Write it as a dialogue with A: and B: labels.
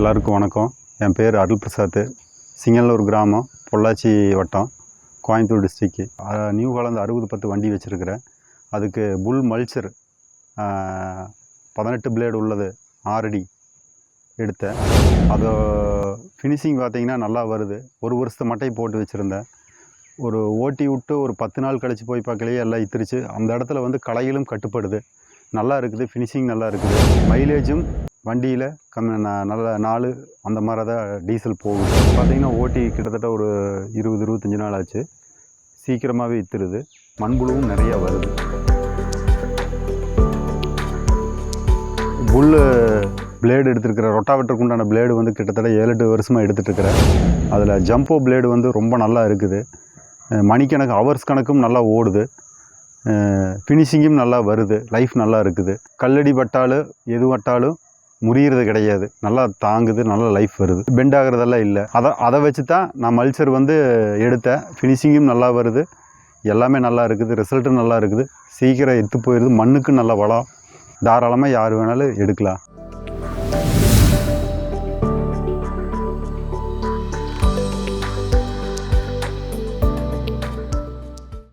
A: எல்லாருக்கும் வணக்கம். என் பேர் அருள் பிரசாத். சிங்கநல்லூர் கிராமம், பொள்ளாச்சி வட்டம், கோயம்புத்தூர் டிஸ்ட்ரிக்கு. நியூ ஹாலந்து 6010 வண்டி வச்சுருக்கிறேன். அதுக்கு புல் மல்ச்சர் 18 பிளேடு உள்ளது 6 அடி எடுத்தேன். அது ஃபினிஷிங் பார்த்திங்கன்னா நல்லா வருது. ஒரு வருஷத்தை மட்டை போட்டு வச்சுருந்தேன். ஒரு ஓட்டி விட்டு ஒரு 10 நாள் கழித்து போய் பார்க்கலையே எல்லாம் இத்திருச்சு. அந்த இடத்துல வந்து களைகளும் கட்டுப்படுது. நல்லா இருக்குது, ஃபினிஷிங் நல்லா இருக்குது. மைலேஜும் வண்டியில் நல்ல 4 அந்த மாதிரி தான் டீசல் போகுது. பார்த்திங்கன்னா ஓட்டி கிட்டத்தட்ட ஒரு 20-25 நாள் ஆச்சு. சீக்கிரமாகவே இத்துருது. மண்புழுவும் நிறையா வருது. புல்லு பிளேடு எடுத்துருக்கிற ரொட்டாவேட்டருக்கு உண்டான பிளேடு வந்து கிட்டத்தட்ட 7-8 வருஷமாக எடுத்துகிட்ருக்கிறேன். அதில் ஜம்போ பிளேடு வந்து ரொம்ப நல்லா இருக்குது. மணிக்கணக்கு ஹவர்ஸ் கணக்கும் நல்லா ஓடுது. ஃபினிஷிங்கும் நல்லா வருது. லைஃப் நல்லா இருக்குது. கல்லடி பட்டாலும் எது பட்டாலும் முறிகிறது கிடையாது. நல்லா தாங்குது, நல்லா லைஃப் வருது. பெண்ட் ஆகிறதெல்லாம் இல்லை. அதை வச்சு தான் நான் மல்ச்சர் வந்து எடுத்தேன். ஃபினிஷிங்கும் நல்லா வருது. எல்லாமே நல்லா இருக்குது. ரிசல்ட்டும் நல்லா இருக்குது. சீக்கிரம் எத்து போயிடுது. மண்ணுக்கும் நல்ல வளம். தாராளமாக யார் வேணாலும் எடுக்கலாம்.